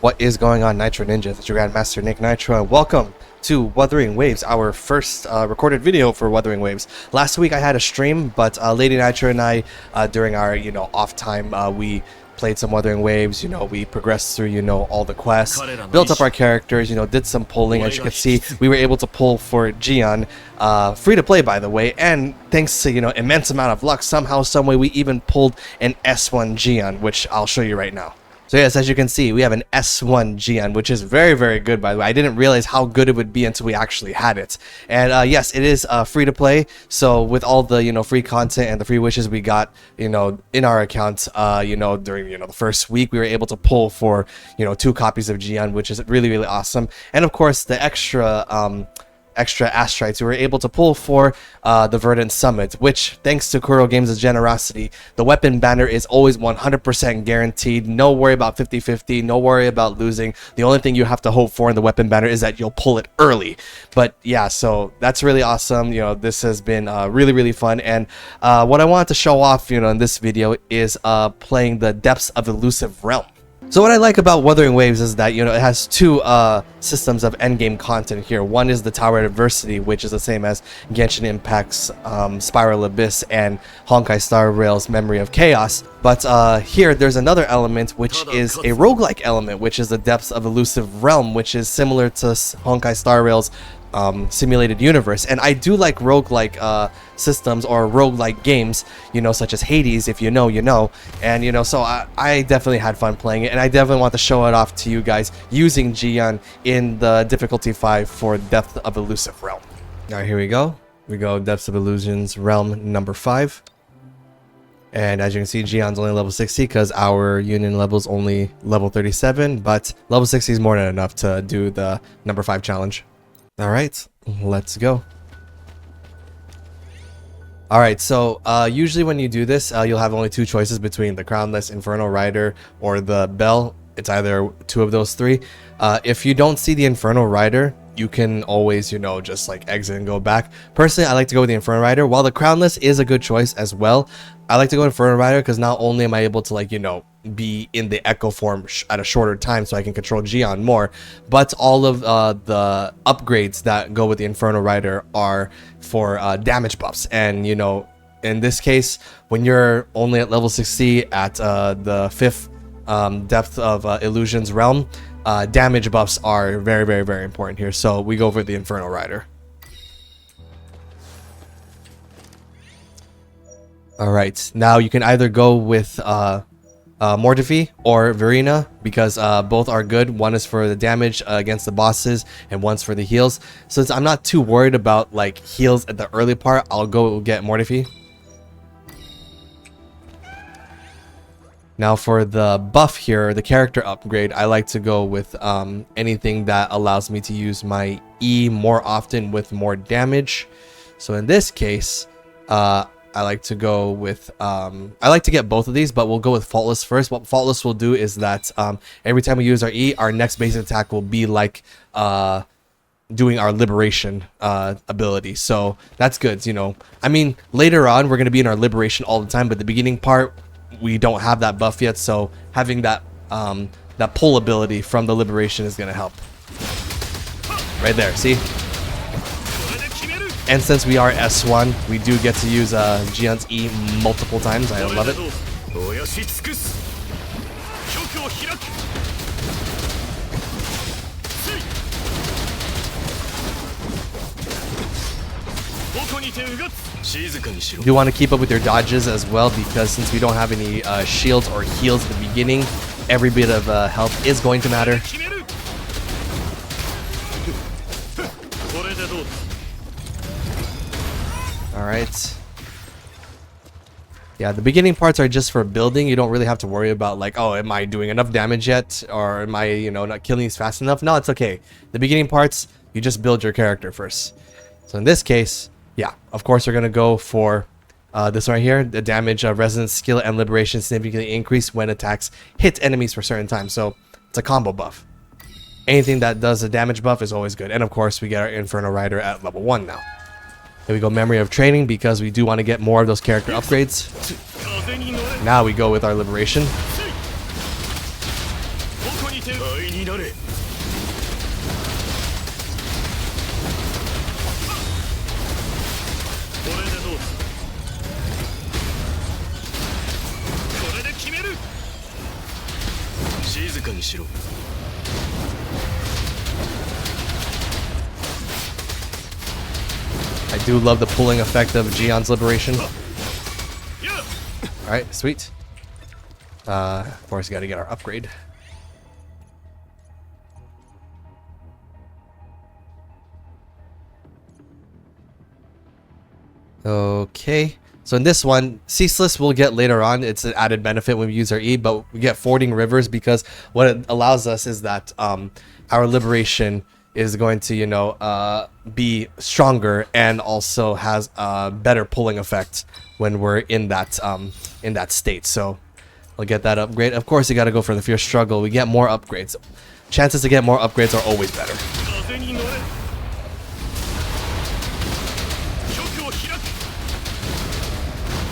What is going on, Nitro Ninjas? It's your Grandmaster NikkNitro, and welcome to Wuthering Waves, our first recorded video for Wuthering Waves. Last week I had a stream, but Lady Nitro and I, during our off time, we played some Wuthering Waves. We progressed through all the quests, built up our characters, did some pulling. As you can see, we were able to pull for Jiyan, free to play by the way, and thanks to immense amount of luck, somehow, someway, we even pulled an S1 Jiyan, which I'll show you right now. So yes, as you can see, we have an S1 Jiyan, which is very, very good, by the way. I didn't realize how good it would be until we actually had it. And yes, it is free to play. So with all the free content and the free wishes we got in our account, during the first week, we were able to pull for 2 copies of Jiyan, which is really, really awesome. And of course, the extra astrites we were able to pull for the Verdant Summit, which, thanks to Kuro Games' generosity, the weapon banner is always 100% guaranteed. No worry about 50-50, no worry about losing. The only thing you have to hope for in the weapon banner is that you'll pull it early. But yeah, so that's really awesome. This has been really, really fun. And what I wanted to show off in this video is playing the Depths of Illusive realm. So what I like about Wuthering Waves is that, it has 2 systems of endgame content here. One is the Tower of Adversity, which is the same as Genshin Impact's Spiral Abyss and Honkai Star Rail's Memory of Chaos. But here, there's another element, which is a roguelike element, which is the Depths of Illusive realm, which is similar to Honkai Star Rail's simulated universe. And I do like roguelike systems or roguelike games, such as Hades. If you know, you know. And so I definitely had fun playing it, and I definitely want to show it off to you guys using Jiyan in the difficulty 5 for Depth of Illusive realm. Alright, here we go. Depths of Illusion's realm number 5. And as you can see, Jiyan's only level 60 because our union level is only level 37, but level 60 is more than enough to do the number 5 challenge. Alright, let's go. Alright, so usually when you do this, you'll have only 2 choices between the Crownless, Inferno Rider, or the Bell. It's either 2 of those 3. If you don't see the Inferno Rider, you can always, just like exit and go back. Personally, I like to go with the Inferno Rider. While the Crownless is a good choice as well, I like to go Inferno Rider because not only am I able to be in the Echo form at a shorter time so I can control Jiyan more, but all of the upgrades that go with the Inferno Rider are for damage buffs. And in this case, when you're only at level 60 at the 5th Depth of Illusion's realm, damage buffs are very, very, very important here. So we go for the Inferno Rider. Alright, now you can either go with Mortifi or Verena, because both are good. One is for the damage against the bosses, and one's for the heals. Since I'm not too worried about heals at the early part, I'll go get Mortifi. Now for the buff here, the character upgrade, I like to go with anything that allows me to use my E more often with more damage. So in this case, I like to go with, I like to get both of these, but we'll go with Faultless first. What Faultless will do is that every time we use our E, our next basic attack will be like doing our Liberation ability. So that's good, I mean, later on, we're going to be in our Liberation all the time, but the beginning part, we don't have that buff yet, so having that, that pull ability from the Liberation is going to help. Right there, see? And since we are S1, we do get to use Jiyan's E multiple times. I love it. You want to keep up with your dodges as well, because since we don't have any shields or heals at the beginning, every bit of health is going to matter. Alright. Yeah, the beginning parts are just for building. You don't really have to worry about oh, am I doing enough damage yet? Or am I, not killing these fast enough? No, it's okay. The beginning parts, you just build your character first. So in this case, yeah, of course we're going to go for this right here. The damage, resonance, skill, and liberation significantly increase when attacks hit enemies for certain times. So it's a combo buff. Anything that does a damage buff is always good. And of course, we get our Inferno Rider at level 1 now. Here we go, Memory of Training, because we do want to get more of those character upgrades. Now we go with our Liberation. I do love the pulling effect of Jiyan's liberation. Alright, sweet. Of course, we gotta get our upgrade. Okay. So in this one, Ceaseless we'll get later on. It's an added benefit when we use our E, but we get Fording Rivers because what it allows us is that our liberation is going to, you know, be stronger and also has a better pulling effect when we're in that state. So we'll get that upgrade. Of course, you got to go for the Fierce Struggle. We get more upgrades. Chances to get more upgrades are always better.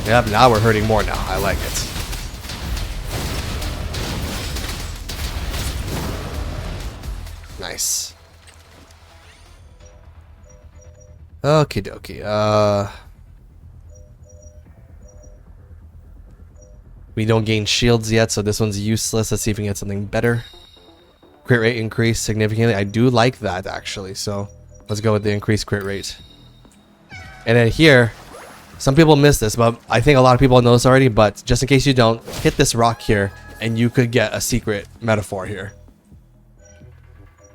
Yep, now we're hurting more now. I like it. Nice. Okie dokie. We don't gain shields yet, so this one's useless. Let's see if we can get something better. Crit rate increased significantly. I do like that, actually. So let's go with the increased crit rate. And then here, some people miss this, but I think a lot of people know this already. But just in case you don't, hit this rock here, and you could get a secret metaphor here.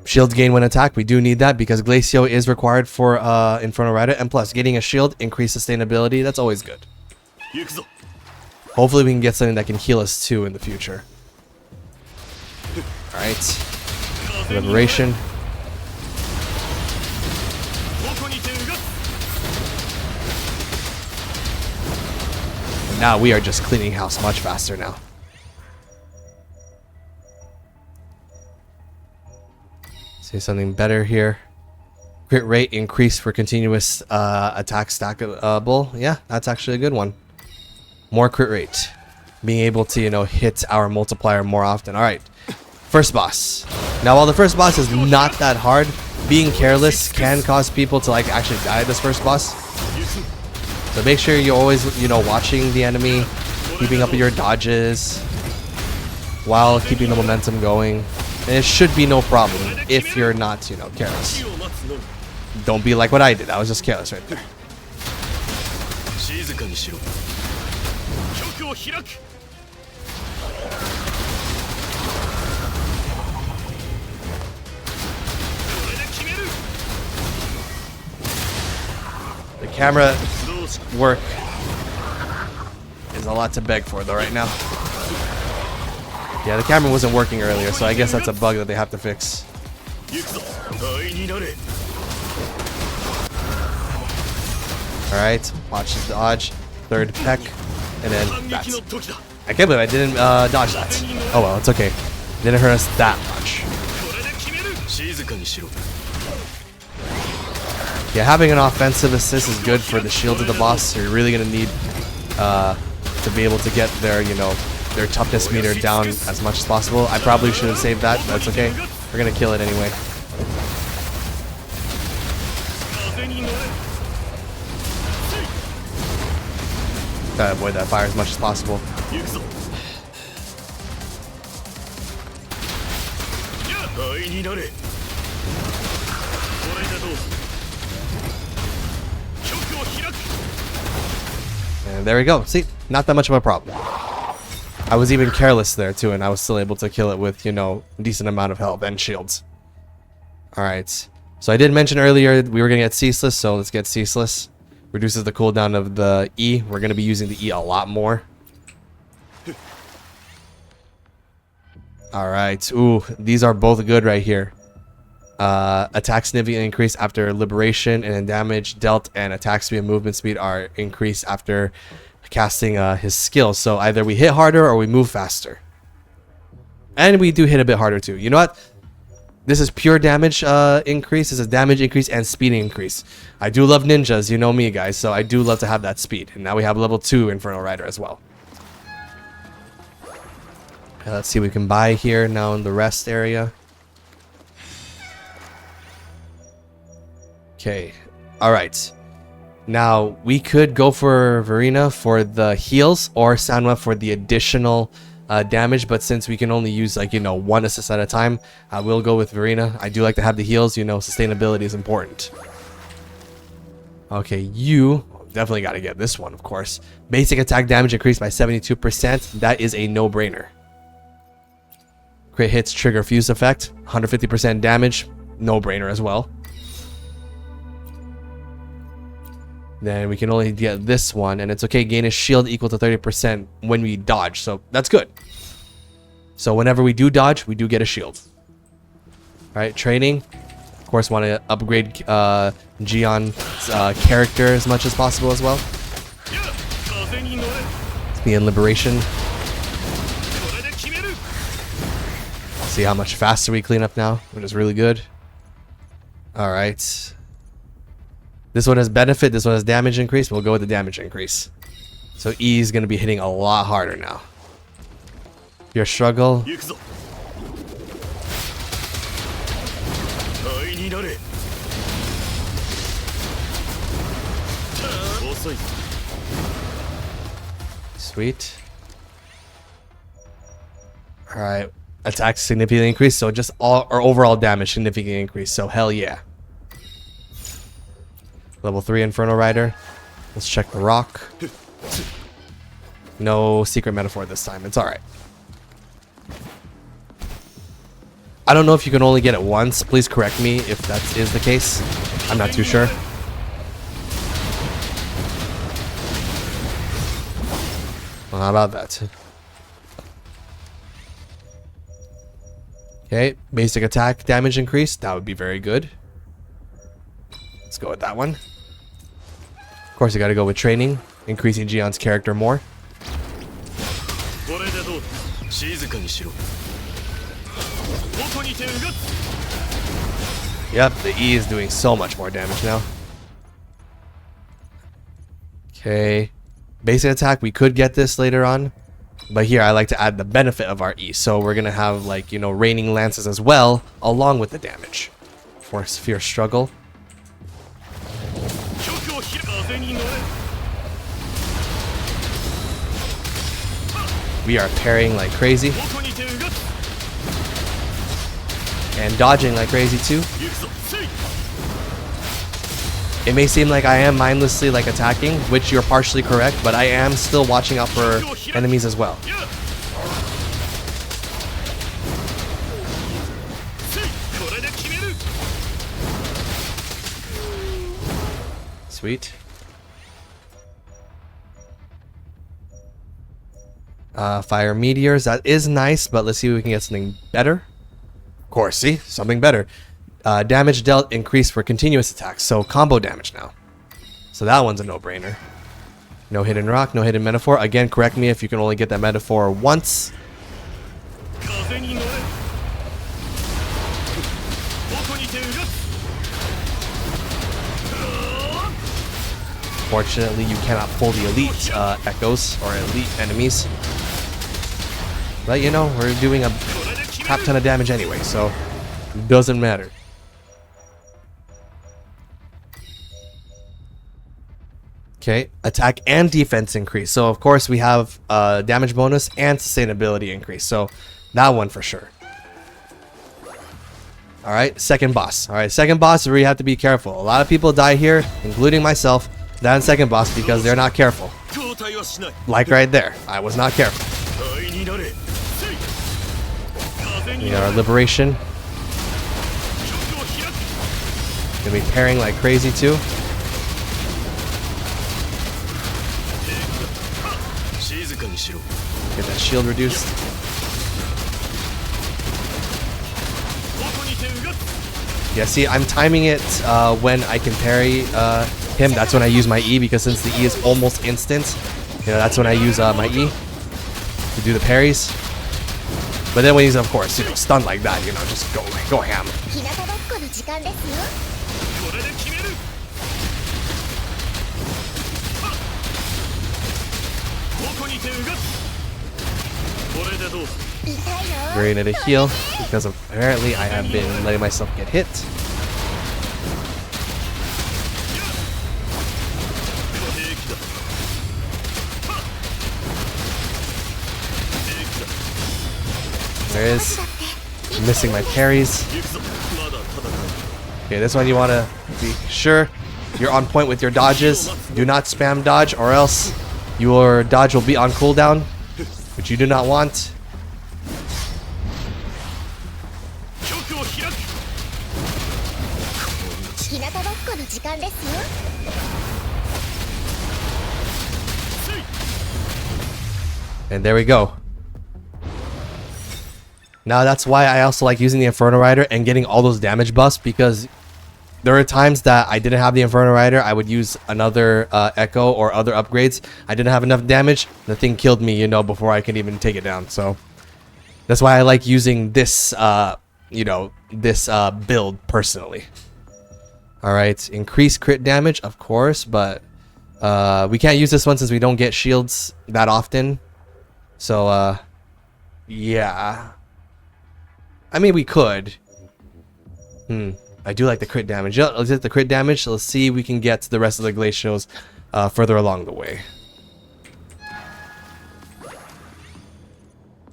Shield gain when attacked. We do need that because Glacio is required for Inferno Rider. And plus, getting a shield, increased sustainability. That's always good. Hopefully we can get something that can heal us too in the future. Alright. Liberation. And now we are just cleaning house much faster now. See something better here. Crit rate increased for continuous attack stackable. Yeah, that's actually a good one. More crit rate. Being able to, you know, hit our multiplier more often. Alright. First boss. Now, while the first boss is not that hard, being careless can cause people to, like, actually die at this first boss. So make sure you're always, you know, watching the enemy, keeping up with your dodges, while keeping the momentum going. And it should be no problem if you're not, you know, careless. Don't be like what I did. I was just careless right there. The camera work is a lot to beg for though right now. Yeah, the camera wasn't working earlier, so I guess that's a bug that they have to fix. Alright, watch the dodge. Third peck, and then that's... I can't believe I didn't dodge that. Oh well, it's okay. Didn't hurt us that much. Yeah, having an offensive assist is good for the shields of the boss, so you're really going to need to be able to get their, you know, their toughness meter down as much as possible. I probably should have saved that, but it's okay. We're going to kill it anyway. Try to avoid that fire as much as possible. And there we go. See, not that much of a problem. I was even careless there too, and I was still able to kill it with, you know, a decent amount of health and shields. Alright. So I did mention earlier we were going to get Ceaseless, so let's get Ceaseless. Reduces the cooldown of the E. We're going to be using the E a lot more. Alright. Ooh, these are both good right here. Attack significantly increase after liberation, and then damage dealt and attack speed and movement speed are increased after casting his skill. So either we hit harder or we move faster. And we do hit a bit harder too. You know what? This is pure damage increase. This is damage increase and speed increase. I do love ninjas, you know me guys, so I do love to have that speed. And now we have level 2 Inferno Rider as well. Okay, let's see what we can buy here now in the rest area. Okay, alright. Now, we could go for Verena for the heals or Sanwa for the additional damage, but since we can only use, like, you know, one assist at a time, we'll go with Verena. I do like to have the heals, you know, sustainability is important. Okay, you definitely got to get this one, of course. Basic attack damage increased by 72%. That is a no-brainer. Crit hits trigger fuse effect, 150% damage, no-brainer as well. Then we can only get this one, and it's okay. Gain a shield equal to 30% when we dodge, so that's good. So whenever we do dodge, we do get a shield. All right, training. Of course, want to upgrade Jiyan's character as much as possible as well. Jiyan Liberation. See how much faster we clean up now, which is really good. All right. This one has benefit, this one has damage increase. We'll go with the damage increase. So E is going to be hitting a lot harder now. Your struggle. Sweet. Alright. Attack significantly increased, so just all our overall damage significantly increased. So hell yeah. Level 3 Inferno Rider. Let's check the rock. No secret metaphor this time. It's alright. I don't know if you can only get it once. Please correct me if that is the case. I'm not too sure. Well, how about that? Okay, basic attack damage increase. That would be very good. Let's go with that one. Of course, you gotta go with training, increasing Jiyan's character more. Yep, the E is doing so much more damage now. Okay. Basic attack, we could get this later on. But here, I like to add the benefit of our E. So we're gonna have, like, you know, raining lances as well, along with the damage. For Sphere Struggle. We are parrying like crazy. And dodging like crazy too. It may seem like I am mindlessly like attacking, which you're partially correct, but I am still watching out for enemies as well. Sweet. Fire meteors, that is nice, but let's see if we can get something better. Of course, see? Something better. Damage dealt increased for continuous attacks, so combo damage now. So that one's a no-brainer. No hidden rock, no hidden metaphor. Again, correct me if you can only get that metaphor once. Fortunately, you cannot pull the elite echoes or elite enemies. But you know, we're doing a crap ton of damage anyway, so it doesn't matter. Okay, attack and defense increase. So of course we have damage bonus and sustainability increase. So that one for sure. Alright, second boss. Alright, second boss, we have to be careful. A lot of people die here, including myself, that second boss because they're not careful. Like right there, I was not careful. We got our liberation. Gonna be parrying like crazy too. Get that shield reduced. Yeah, see, I'm timing it when I can parry him. That's when I use my E, because since the E is almost instant, you know, that's when I use my E to do the parries. But then when he's, of course, you know, stunned like that, you know, just go ham. Marina to heal, because apparently I have been letting myself get hit. There is. Missing my parries. Okay, this one you want to be sure you're on point with your dodges. Do not spam dodge, or else your dodge will be on cooldown, which you do not want. And there we go. Now that's why I also like using the Inferno Rider and getting all those damage buffs, because there are times that I didn't have the Inferno Rider. I would use another Echo or other upgrades. I didn't have enough damage. The thing killed me, you know, before I could even take it down. So that's why I like using this, this build personally. All right, increase crit damage, of course, but we can't use this one since we don't get shields that often. So yeah. I mean, we could. I do like the crit damage. Yeah, let's hit the crit damage. So let's see if we can get the rest of the glacials further along the way.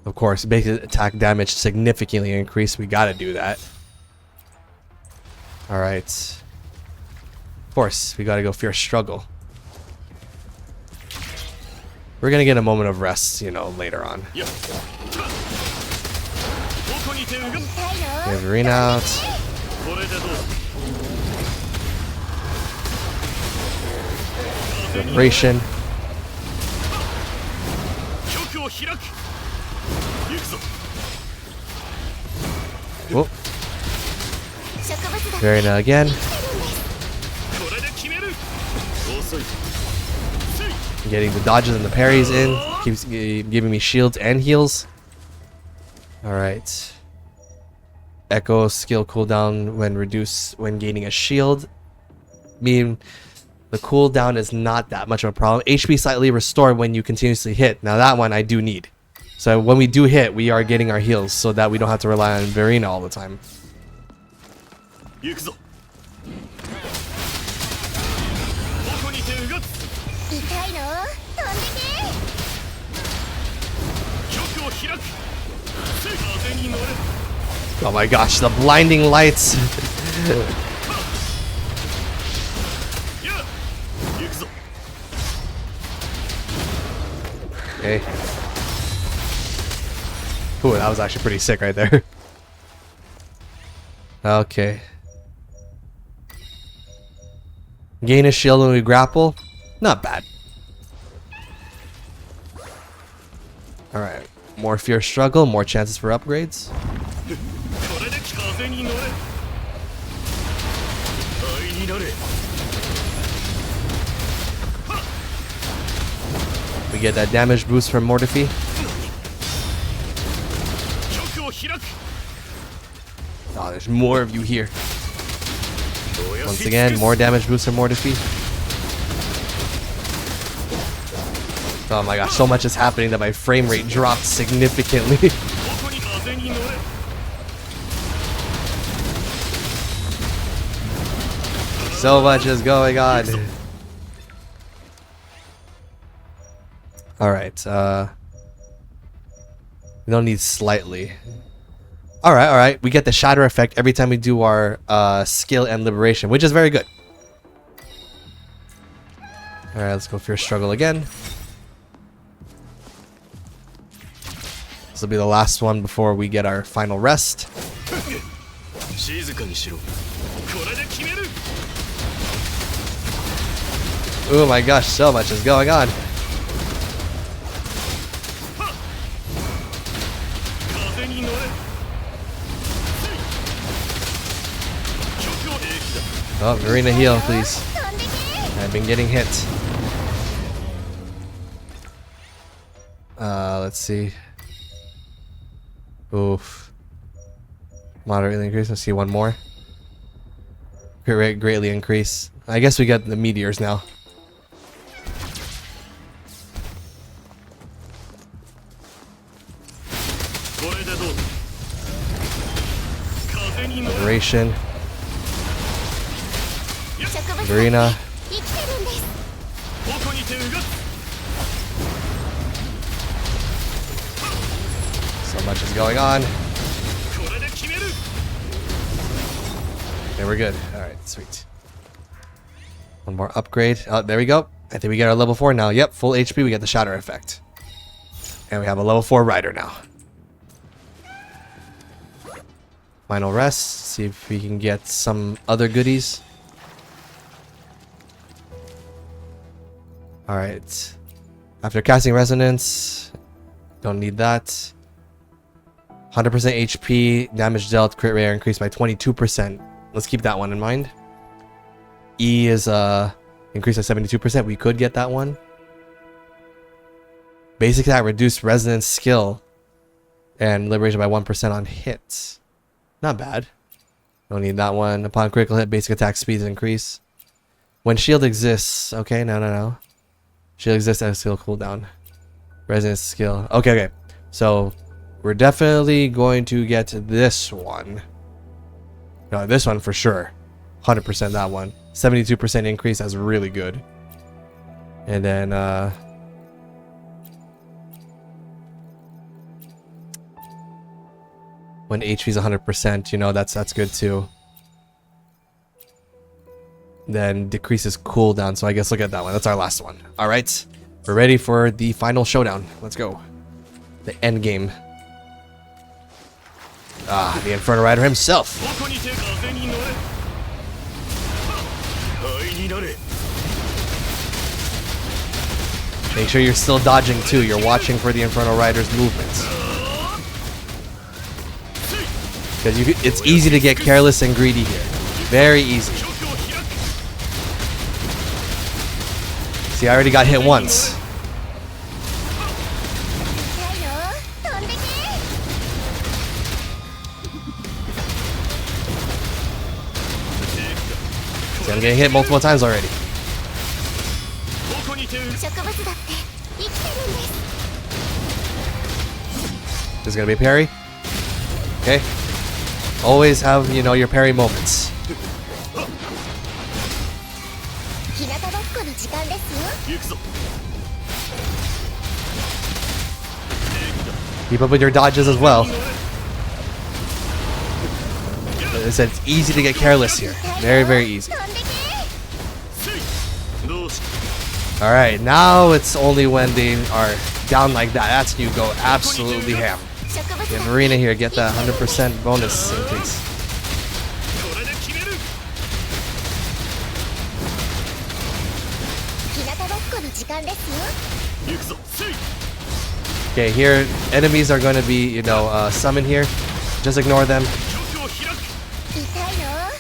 Of course, basic attack damage significantly increased. We gotta do that. Alright. Of course, we gotta go Fierce Struggle. We're gonna get a moment of rest, you know, later on. Get Marina out. Vibration. Whoop. Marina again. Getting the dodges and the parries in. Keeps giving me shields and heals. Alright. Echo skill cooldown when gaining a shield. I mean, the cooldown is not that much of a problem. HP slightly restored when you continuously hit. Now that one I do need. So when we do hit, we are getting our heals so that we don't have to rely on Marina all the time. Oh my gosh, the blinding lights. Okay. Ooh, that was actually pretty sick right there. Okay. Gain a shield when we grapple. Not bad. Alright. More Fierce Struggle, more chances for upgrades. We get that damage boost from Mortifi. Oh, there's more of you here. Once again, more damage boost from Mortifi. Oh my gosh, so much is happening that my frame rate dropped significantly. So much is going on. Alright, we don't need slightly. Alright, we get the shatter effect every time we do our skill and liberation, which is very good. Alright, let's go Fierce Struggle again. This will be the last one before we get our final rest. Oh my gosh, so much is going on. Oh, Marina heal, please. I've been getting hit. Let's see. Oof. Moderately increase. Let's see one more. Crit rate greatly increase. I guess we got the meteors now. Liberation. Verena. So much is going on. Okay, we're good. Alright, sweet. One more upgrade. Oh, there we go. I think we get our level 4 now. Yep, full HP, we get the shatter effect. And we have a level 4 rider now. Final rest. See if we can get some other goodies. Alright. After casting Resonance, don't need that. 100% HP, damage dealt, crit rate increased by 22%. Let's keep that one in mind. E is increased by 72%. We could get that one. Basic attack, reduced resonance skill, and liberation by 1% on hits. Not bad. Don't need that one. Upon critical hit, basic attack speeds increase. When shield exists, okay, no. Shield exists as skill cooldown. Resonance skill. Okay. So we're definitely going to get this one. No, this one for sure. 100% that one. 72% increase, that's really good. And then when HP is 100%, you know, that's good too. Then decreases cooldown, so I guess look at that one. That's our last one. Alright. We're ready for the final showdown. Let's go. The end game. Ah, the Inferno Rider himself. Make sure you're still dodging too. You're watching for the Inferno Rider's movements. Because it's easy to get careless and greedy here. Very easy. See, I already got hit once. See, I'm getting hit multiple times already. There's gonna be a parry. Okay. Always have, you know, your parry moments. Keep up with your dodges as well. As I said, it's easy to get careless here. Very, very easy. Alright, now it's only when they are down like that. That's when you go absolutely ham. Yeah, Marina here, get that 100% bonus increase. Okay, here enemies are going to be, you know, summoned here. Just ignore them.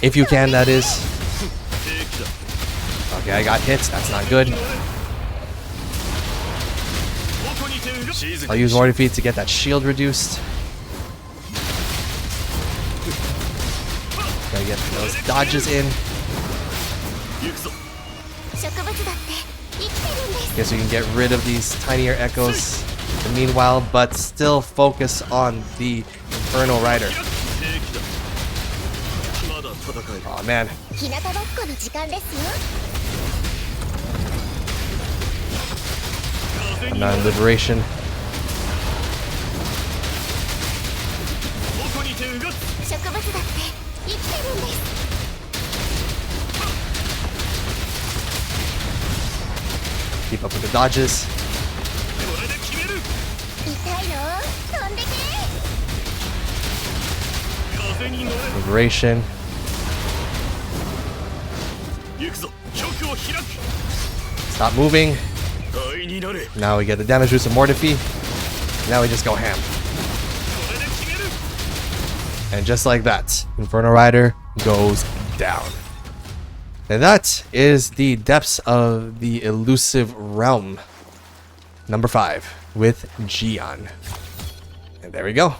If you can, that is. Okay, I got hits. That's not good. I'll use Mortar Feet to get that shield reduced. Gotta get those dodges in. Guess we can get rid of these tinier echoes meanwhile, but still focus on the Inferno Rider. Oh man. I'm not in liberation. Keep up with the dodges. Liberation. Stop moving. Now we get the damage boost of Mortify. Now we just go ham. And just like that, Inferno Rider goes down. And that is the depths of the Illusive Realm. Number 5 with Jiyan. And there we go.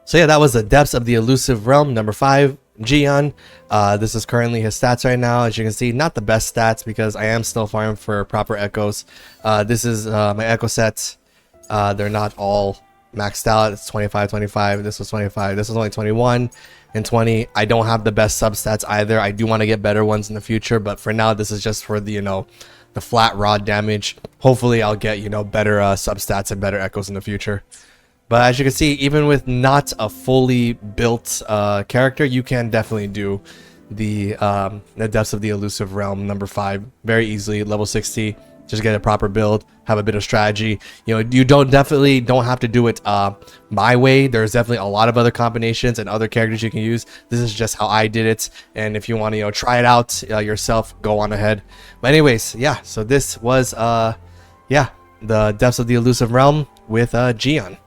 So yeah, that was the depths of the Illusive Realm, number 5, Jiyan. This is currently his stats right now. As you can see, not the best stats because I am still farming for proper echoes. This is my echo sets. They're not all maxed out. It's 25, 25. This was 25. This was only 21 and 20. I don't have the best substats either. I do want to get better ones in the future, but for now, this is just for the, the flat raw damage. Hopefully, I'll get, better substats and better echoes in the future. But as you can see, even with not a fully built character, you can definitely do the Depths of the Illusive Realm number 5 very easily. Level 60. Just get a proper build, have a bit of strategy. You definitely don't have to do it my way. There's definitely a lot of other combinations and other characters you can use. This is just how I did it, and if you want to try it out yourself, go on ahead. But anyways, yeah. So this was the Depths of the Illusive Realm with Jiyan.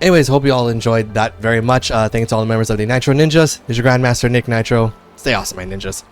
Anyways, hope you all enjoyed that very much. Thanks to all the members of the Nitro Ninjas. This is your Grandmaster NikkNitro. Stay awesome, my ninjas.